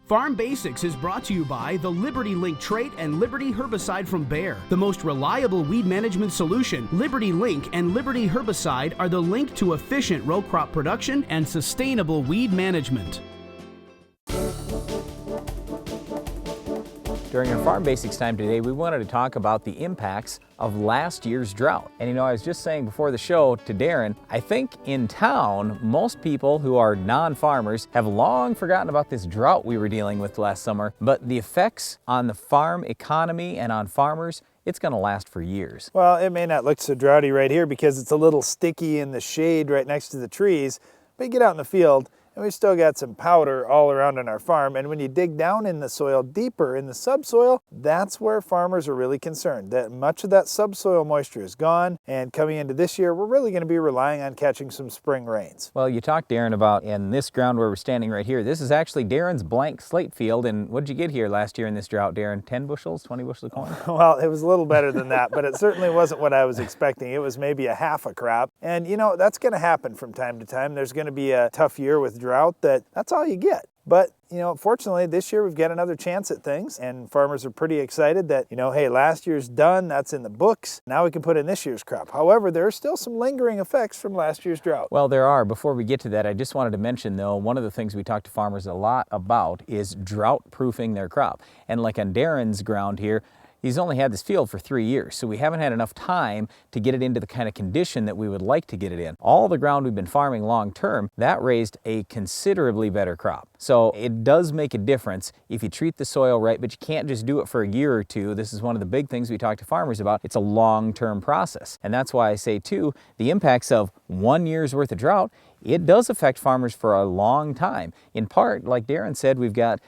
Farm Basics is brought to you by the Liberty Link trait and Liberty herbicide from Bayer. The most reliable weed management solution, Liberty Link and Liberty herbicide are the link to efficient row crop production and sustainable weed management. During our Farm Basics time today, we wanted to talk about the impacts of last year's drought. And you know, I was just saying before the show to Darren, I think in town, most people who are non-farmers have long forgotten about this drought we were dealing with last summer, but the effects on the farm economy and on farmers, it's going to last for years. Well, it may not look so droughty right here because it's a little sticky in the shade right next to the trees, but you get out in the field, and we've still got some powder all around on our farm. And when you dig down in the soil deeper in the subsoil, that's where farmers are really concerned that much of that subsoil moisture is gone. And coming into this year, we're really going to be relying on catching some spring rains. Well, you talked, Darren, about in this ground where we're standing right here. This is actually Darren's blank slate field. And what did you get here last year in this drought, Darren? 10 bushels, 20 bushels of corn? Well, it was a little better than that, but it certainly wasn't what I was expecting. It was maybe a half a crop. And you know, that's going to happen from time to time. There's going to be a tough year with drought that's all you get. But, you know, fortunately this year we've got another chance at things, and farmers are pretty excited that, you know, hey, last year's done, that's in the books. Now we can put in this year's crop. However, there are still some lingering effects from last year's drought. Well, there are. Before we get to that, I just wanted to mention, though, one of the things we talk to farmers a lot about is drought-proofing their crop. And like on Darren's ground here, he's only had this field for 3 years, so we haven't had enough time to get it into the kind of condition that we would like to get it in. All the ground we've been farming long term, that raised a considerably better crop. So it does make a difference if you treat the soil right, but you can't just do it for a year or two. This is one of the big things we talk to farmers about. It's a long-term process. And that's why I say, too, the impacts of 1 year's worth of drought, it does affect farmers for a long time. In part, like Darren said, we've got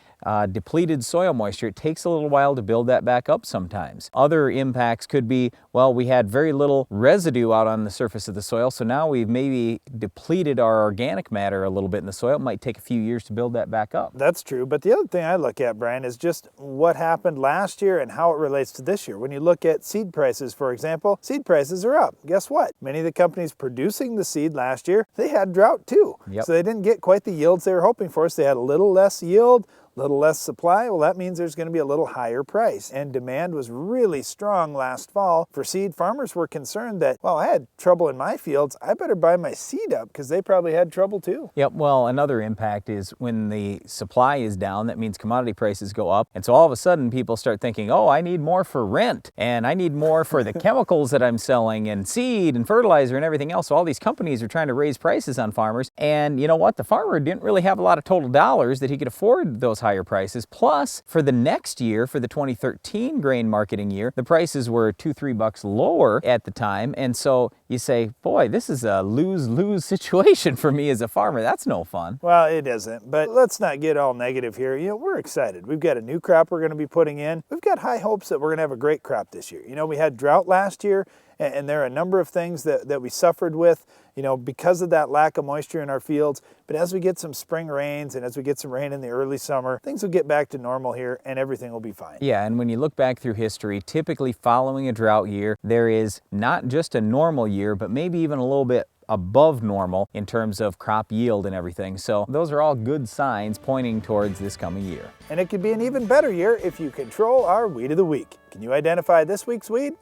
depleted soil moisture. It takes a little while to build that back up sometimes. Other impacts could be, well, we had very little residue out on the surface of the soil, so now we've maybe depleted our organic matter a little bit in the soil. It might take a few years to build that back up. That's true, but the other thing I look at, Brian, is just what happened last year and how it relates to this year. When you look at seed prices, for example, seed prices are up. Guess what? Many of the companies producing the seed last year, they had drought too. Yep. So they didn't get quite the yields they were hoping for, so they had a little less yield, little less supply. Well, that means there's going to be a little higher price. And demand was really strong last fall for seed. Farmers were concerned that, well, I had trouble in my fields, I better buy my seed up because they probably had trouble too. Yep, well, another impact is when the supply is down, that means commodity prices go up. And so all of a sudden people start thinking, oh, I need more for rent and I need more for the chemicals that I'm selling and seed and fertilizer and everything else. So all these companies are trying to raise prices on farmers. And you know what? The farmer didn't really have a lot of total dollars that he could afford those higher prices. Plus, for the next year, for the 2013 grain marketing year, the prices were $2-3 lower at the time. And so you say, boy, this is a lose-lose situation for me as a farmer. That's no fun. Well, it isn't, but let's not get all negative here. You know, we're excited. We've got a new crop we're going to be putting in. We've got high hopes that we're going to have a great crop this year. You know, we had drought last year, and there are a number of things that we suffered with, you know, because of that lack of moisture in our fields. But as we get some spring rains and as we get some rain in the early summer, things will get back to normal here and everything will be fine. Yeah, and when you look back through history, typically following a drought year, there is not just a normal year, but maybe even a little bit above normal in terms of crop yield and everything. So those are all good signs pointing towards this coming year. And it could be an even better year if you control our weed of the week. Can you identify this week's weed?